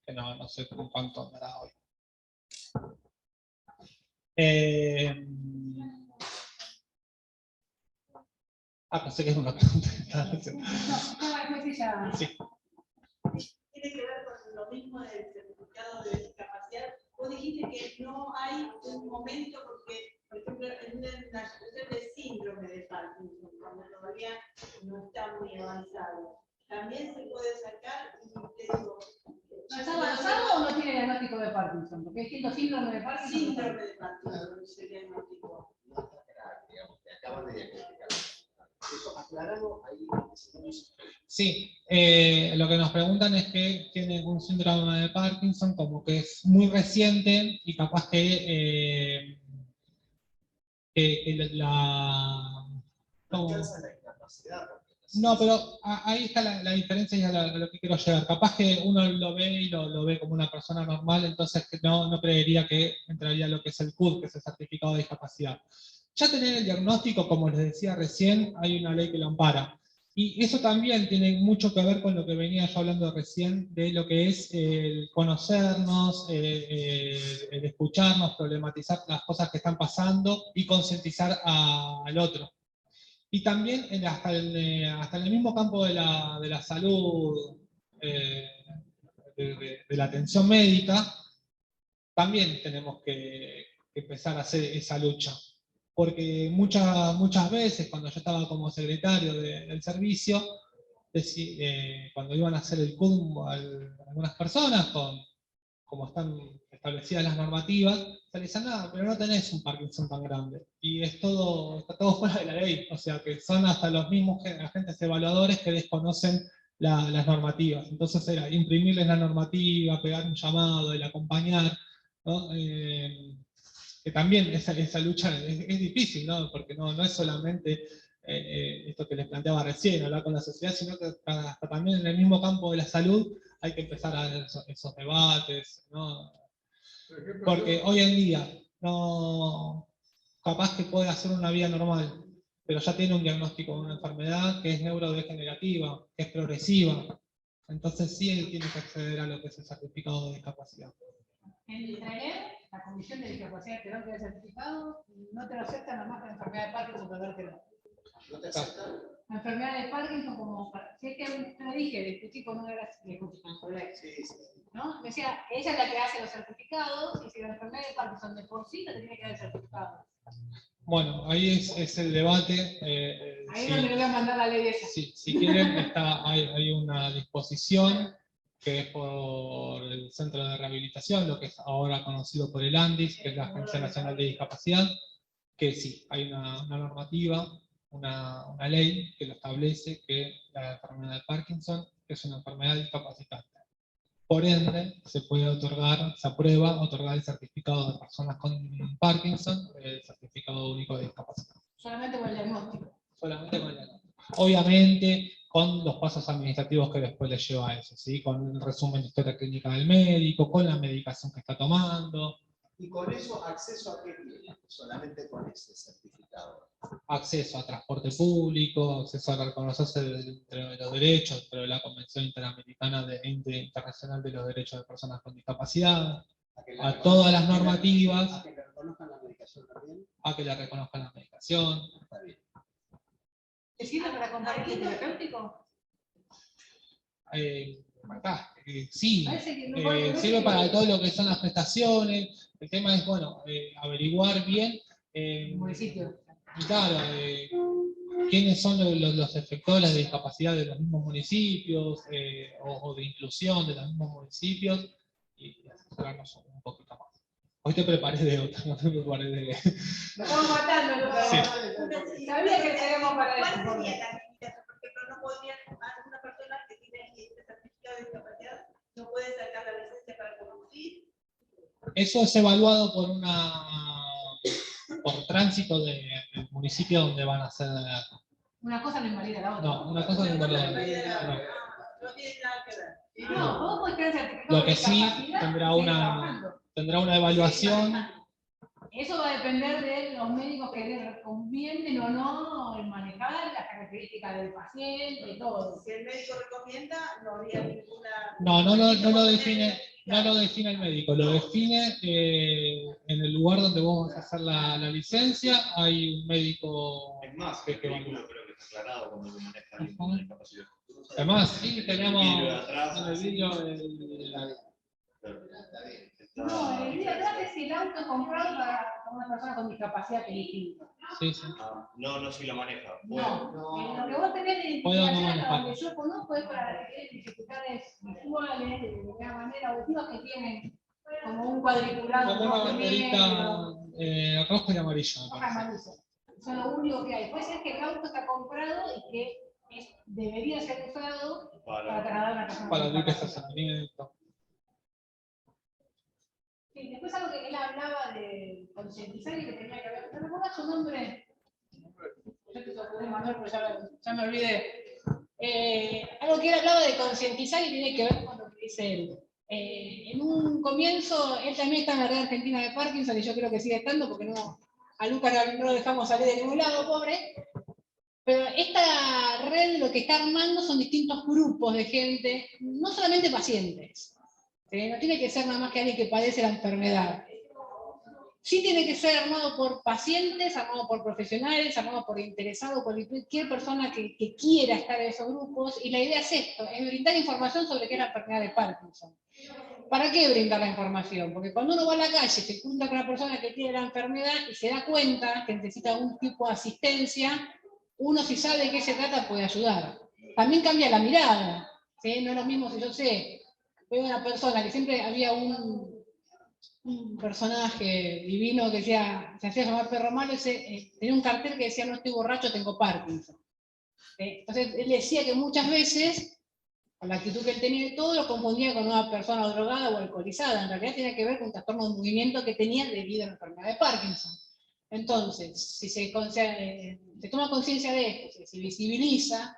que no sé cuánto andará hoy. Pensé que es una pregunta. Sí. Tiene que ver con lo mismo del certificado de discapacidad. Vos dijiste que no hay un momento, porque, por ejemplo, en una situación de síndrome de Parkinson, cuando todavía no está muy avanzado, también se puede sacar ¿No está avanzado o no tiene diagnóstico de Parkinson? Porque es que los síndrome de Parkinson. Síndrome de Parkinson es el diagnóstico. Acaban de diagnosticar. Eso aclarado ahí. Sí, lo que nos preguntan es que tienen un síndrome de Parkinson como que es muy reciente y capaz que no, pero ahí está la diferencia y a lo que quiero llegar. Capaz que uno lo ve y lo ve como una persona normal, entonces no creería que entraría lo que es el CUD, que es el certificado de discapacidad. Ya tener el diagnóstico, como les decía recién, hay una ley que lo ampara. Y eso también tiene mucho que ver con lo que venía yo hablando recién, de lo que es el conocernos, el escucharnos, problematizar las cosas que están pasando y concientizar al otro. Y también hasta en el mismo campo de la salud, de la atención médica, también tenemos que empezar a hacer esa lucha. Porque muchas veces, cuando yo estaba como secretario del servicio, cuando iban a hacer el CUM algunas personas, como están establecidas las normativas, se les decían, no, pero no tenés un Parkinson tan grande. Y está todo fuera de la ley. O sea, que son hasta los mismos agentes evaluadores que desconocen las normativas. Entonces era imprimirles la normativa, pegar un llamado, el acompañar, ¿no? Que también esa lucha es difícil, ¿no? Porque no es solamente esto que les planteaba recién, hablar con la sociedad, sino que hasta también en el mismo campo de la salud hay que empezar a ver esos debates, ¿no? Por ejemplo, Porque hoy en día, no, capaz que puede hacer una vida normal, pero ya tiene un diagnóstico de una enfermedad que es neurodegenerativa, que es progresiva. Entonces sí él tiene que acceder a lo que es el certificado de discapacidad. En Israel, la Comisión de Discapacidad que da el certificado, no te lo aceptan nomás con la enfermedad de Parkinson por dártelo. ¿No te aceptan? La enfermedad de Parkinson, como si es que te dije, este chico no era ¿no? Me decía, ella es la que hace los certificados, y si la enfermedad de Parkinson de por sí, no te tiene que dar el certificado. Bueno, ahí es el debate. Ahí es donde le voy a mandar la ley esa. Si quieren, hay una disposición que es por el Centro de Rehabilitación, lo que es ahora conocido por el ANDIS, que es la Agencia Nacional de Discapacidad, que sí, hay una normativa, una ley que lo establece, que la enfermedad de Parkinson es una enfermedad discapacitante. Por ende, se aprueba otorgar el certificado de personas con Parkinson, el certificado único de discapacidad. Solamente con el diagnóstico. Solamente con el diagnóstico. Obviamente, con los pasos administrativos que después le lleva a eso, ¿sí? Con el resumen de historia clínica del médico, con la medicación que está tomando. ¿Y con eso acceso a qué tiene? Solamente con ese certificado. Acceso a transporte público, acceso a reconocerse dentro de los derechos, dentro de la Convención Interamericana Internacional de los Derechos de Personas con Discapacidad, a todas las normativas. ¿A que le reconozcan la medicación también? A que le reconozcan la medicación. Está bien. ¿Te sirve para compartir terapéutico? Sí, Parece que no sirve para todo lo que son las prestaciones. El tema es, bueno, averiguar bien. Municipio. Claro, quiénes son los efectores de discapacidad de los mismos municipios o de inclusión de los mismos municipios y asesorarnos un poquito más. Hoy te preparé de otra, no te preparé de... Lo estamos matando, Lucas. Sí. Sabía que tenemos para ¿Cuál eso. sería la limitación? Por ejemplo, no podría, una persona que tiene este certificado de discapacidad no puede sacar la licencia para conducir. Eso es evaluado por tránsito del municipio donde van a hacer... Una cosa no invalida la otra. No, una cosa no invalida. No tiene nada que ver. No, vos podés tener certificado Lo que de sí discapacidad tendrá y seguir una trabajando. evaluación. Eso va a depender de los médicos que les convienen o no el manejar las características del paciente y todo. Si el médico recomienda, no habría ninguna... No lo define el médico, lo define en el lugar donde vos vas a hacer la licencia, hay un médico Es más, que el evalúa. vehículo creo que está aclarado cuando lo maneja alguien con Ajá. discapacidad. Además, sí, tenemos El vidrio de atrás, en el vídeo No, el día atrás es el auto comprado para una persona con discapacidad que es distinto. sí, sí. no si lo maneja. No, lo que vos tenés de Puedo no identificación, hasta manejarlo. donde yo conozco, es para las que tienen dificultades visuales, de alguna manera, auditivas, que tienen como un cuadriculado. Con una rojo y banderita negro, roja y amarilla. me roja y parece. amarilla. Eso es lo único que hay. Puede ser que el auto está comprado y que debería ser usado para trasladar a una persona Para con abrir discapacidad. estacionamiento. Sí, después algo que él hablaba de concientizar y que tenía que ver. ¿Te recordás su nombre? Yo te tocé Manuel, pero ya me olvidé. Algo que él hablaba de concientizar y tiene que ver con lo que dice él. En un comienzo, él también está en la red argentina de Parkinson, y yo creo que sigue estando, porque a Lucas no lo dejamos salir de ningún lado, pobre. Pero esta red lo que está armando son distintos grupos de gente, no solamente pacientes. No tiene que ser nada más que alguien que padece la enfermedad. Sí tiene que ser armado por pacientes, armado por profesionales, armado por interesados, por cualquier persona que quiera estar en esos grupos. Y la idea es esto, es brindar información sobre qué es la enfermedad de Parkinson. ¿para qué brindar la información? Porque cuando uno va a la calle, se encuentra con una persona que tiene la enfermedad y se da cuenta que necesita algún tipo de asistencia, uno si sabe de qué se trata puede ayudar. También cambia la mirada, ¿sí? No es lo mismo si yo sé, veo a una persona que siempre había un personaje divino que decía, se hacía llamar Perro Malo, tenía un cartel que decía no estoy borracho, tengo Parkinson. Entonces él decía que muchas veces, con la actitud que él tenía y todo, lo confundía con una persona drogada o alcoholizada. En realidad tenía que ver con un trastorno de movimiento que tenía debido a la enfermedad de Parkinson. Entonces, si se toma conciencia de esto, se visibiliza,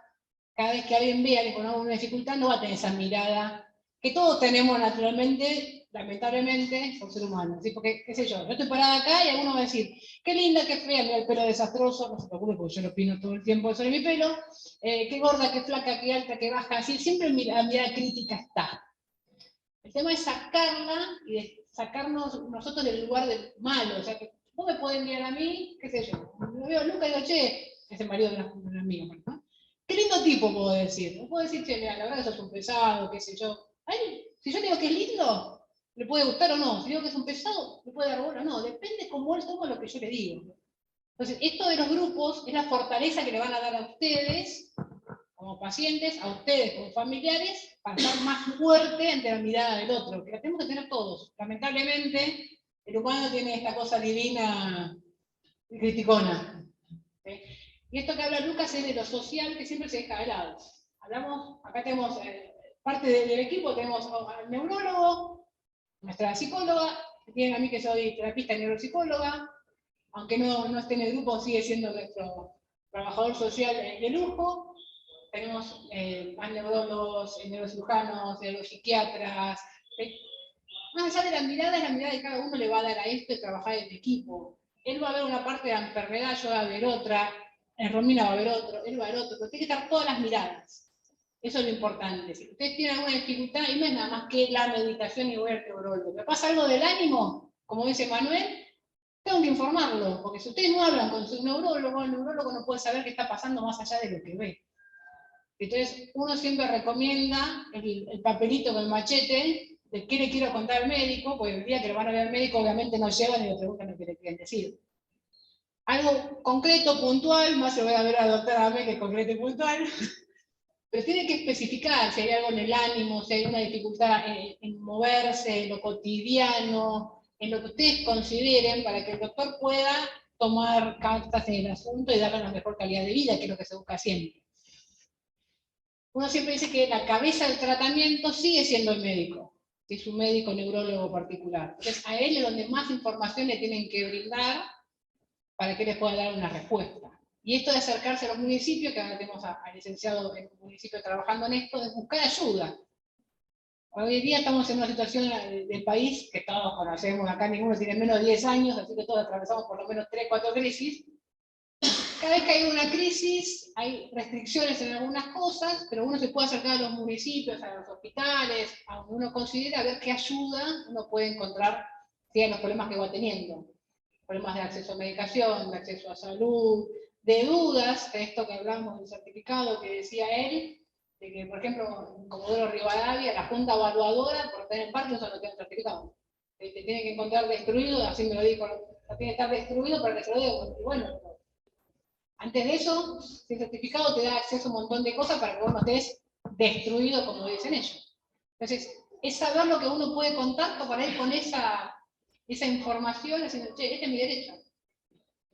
cada vez que alguien vea que con alguna dificultad no va a tener esa mirada que todos tenemos naturalmente, lamentablemente, por ser humano. ¿Sí? Porque, qué sé yo estoy parada acá y alguno va a decir, qué linda, qué fea, mira el pelo desastroso, no se preocupe porque yo lo opino todo el tiempo sobre mi pelo, qué gorda, qué flaca, qué alta, qué baja, así, siempre la mirada crítica está. El tema es sacarla y de sacarnos nosotros del lugar de malo, o sea, que vos me podés mirar a mí, qué sé yo, lo veo a Luca y digo, che, es el marido de una amiga, ¿no? Qué lindo tipo, puedo decir. No puedo decir, che, mira, la verdad que sos un pesado, qué sé yo. Ay, si yo digo que es lindo, le puede gustar o no. Si digo que es un pesado, le puede dar bola o no. Depende cómo él toma lo que yo le digo. Entonces, esto de los grupos es la fortaleza que le van a dar a ustedes, como pacientes, a ustedes como familiares, para estar más fuerte ante la mirada del otro. Que la tenemos que tener todos. Lamentablemente, el humano tiene esta cosa divina y criticona. ¿Sí? Y esto que habla Lucas es de lo social que siempre se deja de lado. Hablamos, acá tenemos parte del equipo, tenemos al neurólogo, nuestra psicóloga, que tienen a mí que soy terapista y neuropsicóloga, aunque no esté en el grupo, sigue siendo nuestro trabajador social de lujo. Tenemos más neurólogos, neurocirujanos, neuropsiquiatras. Más allá de la mirada, es la mirada que cada uno le va a dar a esto y trabajar en equipo. Él va a ver una parte de la enfermedad, yo voy a ver otra, Romina va a ver otro, él va a ver otro, pero tiene que estar todas las miradas. Eso es lo importante. Si ustedes tienen alguna dificultad, y no es nada más que la meditación y voy al neurólogo. ¿Me pasa algo del ánimo? Como dice Manuel, tengo que informarlo, porque si ustedes no hablan con su neurólogo, el neurólogo no puede saber qué está pasando más allá de lo que ve. Entonces, uno siempre recomienda el papelito con el machete, de qué le quiero contar al médico, porque el día que lo van a ver al médico, obviamente no llevan y le preguntan lo que le quieren decir. Algo concreto, puntual, más se lo voy a ver a la doctora Ame, que es concreto y puntual, pero tiene que especificar si hay algo en el ánimo, si hay una dificultad en moverse, en lo cotidiano, en lo que ustedes consideren, para que el doctor pueda tomar cartas en el asunto y darle una mejor calidad de vida, que es lo que se busca siempre. Uno siempre dice que la cabeza del tratamiento sigue siendo el médico, que es un médico neurólogo particular. Entonces, a él es donde más información le tienen que brindar para que les pueda dar una respuesta. Y esto de acercarse a los municipios, que ahora tenemos al licenciado en un municipio trabajando en esto, de buscar ayuda. Hoy en día estamos en una situación del país que todos conocemos, acá ninguno tiene menos de 10 años, así que todos atravesamos por lo menos 3, 4 crisis. Cada vez que hay una crisis, hay restricciones en algunas cosas, pero uno se puede acercar a los municipios, a los hospitales, a donde uno considera, a ver qué ayuda uno puede encontrar en los problemas que va teniendo. Problemas de acceso a medicación, de acceso a salud, de dudas, de esto que hablamos del certificado que decía él, de que, por ejemplo, en Comodoro Rivadavia, la Junta Evaluadora, por tener Parkinson, no tiene un certificado. Te tiene que encontrar destruido, así me lo dijo, tiene que estar destruido para que se lo dé. Y bueno, antes de eso, el certificado te da acceso a un montón de cosas para que vos no estés destruido, como dicen ellos. Entonces, es saber lo que uno puede contar para ir con esa información, diciendo, che, este es mi derecho.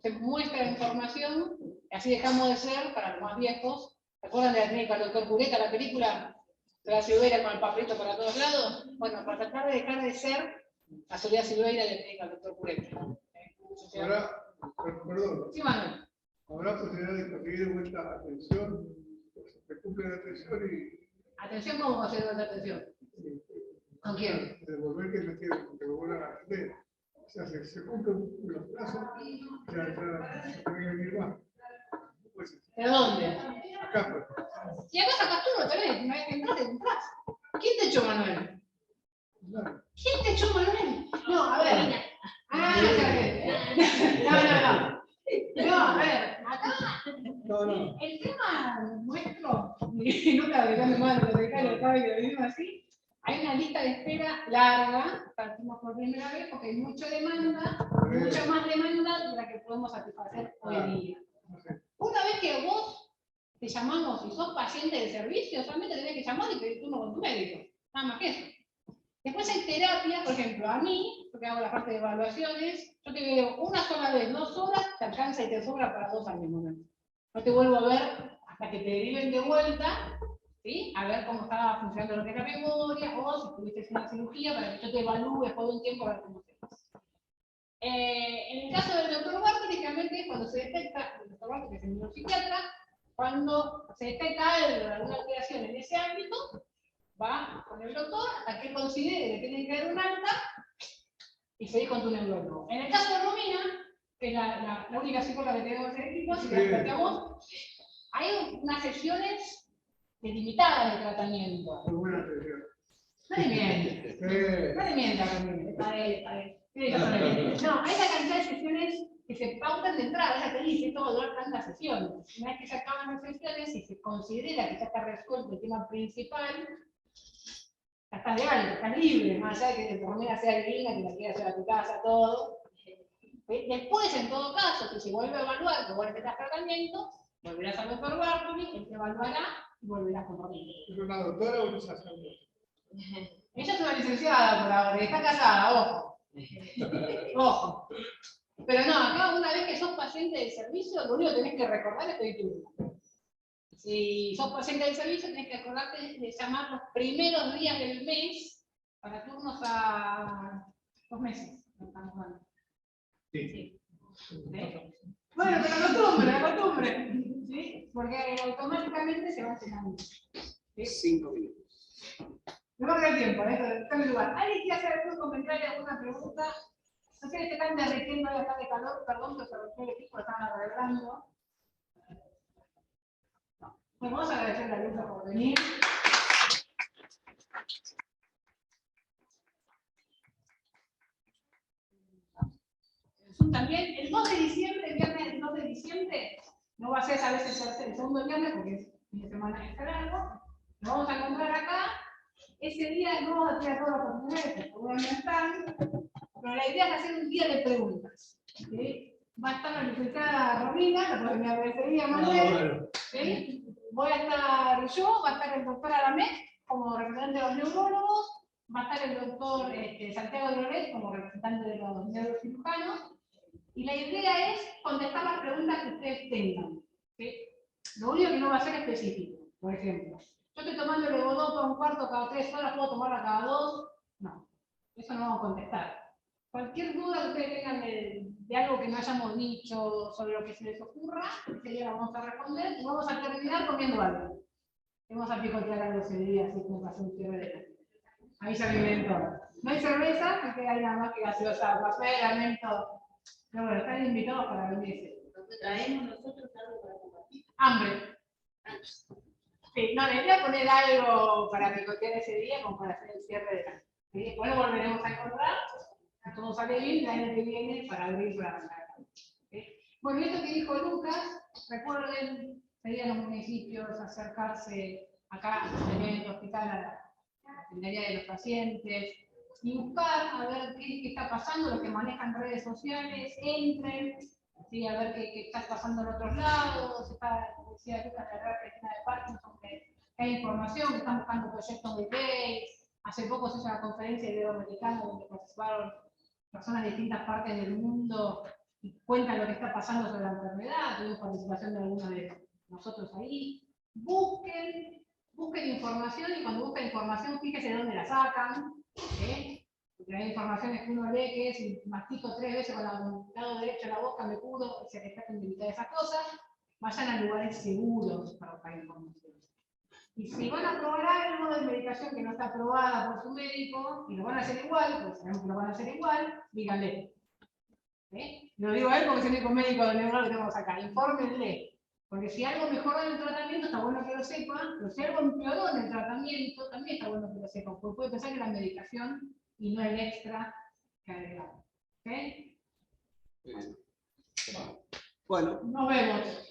Se muestra la información, así dejamos de ser, para los más viejos. ¿Se acuerdan de la técnica del doctor Pureta, la película? La Silveira con el papelito para todos lados. Bueno, para tratar de dejar de ser la Soledad Silveira de la técnica del doctor Pureta. Ahora, perdón. Sí, Manuel. Habrá posibilidad de conseguir de vuelta atención, se cumple la atención y. Atención, ¿cómo va a ser la atención? ¿Con quién? Devolver que me quieren, que me vuelvan a atender. O sea, se cumplen los plazos, ya se tiene que venir más. Pues, ¿De dónde? acá, pues. Si acá sacas tú, no tenés, no hay que entrar, entras. ¿Quién te echó, Manuel? Claro. ¿Quién te echó, Manuel? No, a ver. Ah, ya ves. No. No, a ver, acá. No. El tema nuestro, y nunca agregando más, lo secretario estaba y lo vimos así, hay una lista de espera larga, partimos por primera vez porque hay mucha demanda, mucha más demanda de la que podemos satisfacer hoy día. Una vez que vos te llamamos y sos paciente del servicio, solamente tenés que llamar y pedir turno con tu médico, nada más que eso. Después hay terapia, por ejemplo, a mí, porque hago la parte de evaluaciones, yo te veo una sola vez, 2 horas, te alcanza y te sobra para 2 años. No te vuelvo a ver hasta que te deriven de vuelta, ¿sí? A ver cómo estaba funcionando lo que es la memoria, o si tuviste una cirugía para que yo te evalúe después de un tiempo a ver cómo te vas. En el caso del doctor Bartoli, realmente es cuando se detecta, el doctor Bartoli, que es el neuropsiquiatra, cuando se detecta alguna alteración en ese ámbito, va con el doctor hasta que considere que tiene que dar un alta y seguir con tu neurólogo. En el caso de Romina, que es la única psicóloga que tenemos en el equipo, si te planteamos, hay unas sesiones delimitadas de tratamiento. Muy buena atención. No le mientas. No le mientas, Romina. Está bien. No, hay una cantidad de sesiones que se pautan de entrada, ella te dice, esto va a durar tantas sesiones. Una vez que se acaban las sesiones y se considera que ya está resuelto el tema principal, ya estás legal, estás libre, más allá de que tu Romina sea divina, que la quieras hacer a tu casa, todo. Después, en todo caso, si se vuelve a evaluar, que vuelve a empezar tratamiento, volverás al doctor Bartoli, él te evaluará y volverás con Romina. ¿Es una doctora o una sacerdote? Ella es una licenciada por ahora, y está casada, ojo. Ojo. Pero no, acá una vez que sos paciente del servicio, lo único que tenés que recordar es pedir turno. Si sos paciente del servicio, tenés que acordarte de llamar los primeros días del mes para turnos a 2 meses. Sí. Bueno, pero la costumbre, ¿sí? Porque automáticamente se va llenando. ¿Sí? 5 minutos. No va a dar tiempo, está en el lugar. ¿Alguien quiere hacer algún comentario, alguna pregunta? No sé si están derritiendo acá de calor, perdón, que se rompió el equipo, estaban arreglando. No. Bueno, vamos a agradecer a Luisa por venir. También el 2 de diciembre, el viernes 2 de diciembre, no va a ser a veces el segundo viernes porque es fin de semana que está largo, lo vamos a encontrar acá. Ese día no vamos a tener todas las oportunidades que seguramente están, pero la idea es hacer un día de preguntas. ¿Sí? Va a estar la licenciada Romina, la me agradecería Manuel. ¿Sí? Voy a estar yo, va a estar el doctor Alamé como representante de los neurólogos, va a estar el doctor Santiago de Loret como representante de los neurocirujanos. Y la idea es contestar las preguntas que ustedes tengan. ¿Sí? Lo único que no va a ser específico. Por ejemplo, yo estoy tomando el levodopa un cuarto cada 3 horas, ¿puedo tomarla cada 2? No, eso no vamos a contestar. Cualquier duda que ustedes tengan de algo que no hayamos dicho sobre lo que se les ocurra, ese día la vamos a responder y vamos a terminar comiendo algo. Vamos a picotear algo ese día, así como para hacer un cierre de... Ahí ya viven todo. No hay cerveza, no queda nada más que gaseosa, café, alimento. Pero bueno, están invitados para venirse. Traemos nosotros algo para compartir. Hambre. Sí, no, les voy a poner algo para picotear ese día, como para hacer el cierre de la. ¿Sí? Después nos volveremos a encontrar, si todo sale bien, el año que viene para abrir la banda. ¿Sí? Bueno, esto que dijo Lucas, recuerden, pedir a los municipios acercarse acá en el hospital a la secretaría de los pacientes, y buscar a ver qué está pasando, los que manejan redes sociales, entren, ¿sí? A ver qué está pasando en otros lados, decía Lucas de la Red Argentina de Parkinson, que hay información, que están buscando proyectos de ley. Hace poco se hizo una conferencia iberoamericana donde participaron personas de distintas partes del mundo y cuentan lo que está pasando sobre la enfermedad, tuvimos participación de algunos de nosotros ahí. Busquen información y cuando busquen información, fíjense de dónde la sacan. ¿Sí? Porque hay informaciones que uno lee que es, si mastico 3 veces con el lado derecho de la boca, me curo, se tratan de evitar esas cosas. Vayan a lugares seguros para buscar información. Y si van a probar algo de medicación que no está aprobada por su médico, y lo van a hacer igual, pues sabemos que lo van a hacer igual, díganle. ¿Sí? Lo digo a él porque es el único médico de neurólogo que tenemos acá. Infórmenle. Porque si algo mejoró en el tratamiento, está bueno que lo sepan, pero si algo empeoró en el tratamiento, también está bueno que lo sepan, porque puede pensar que la medicación y no el extra que agregamos. ¿Ok? Bueno. Nos vemos.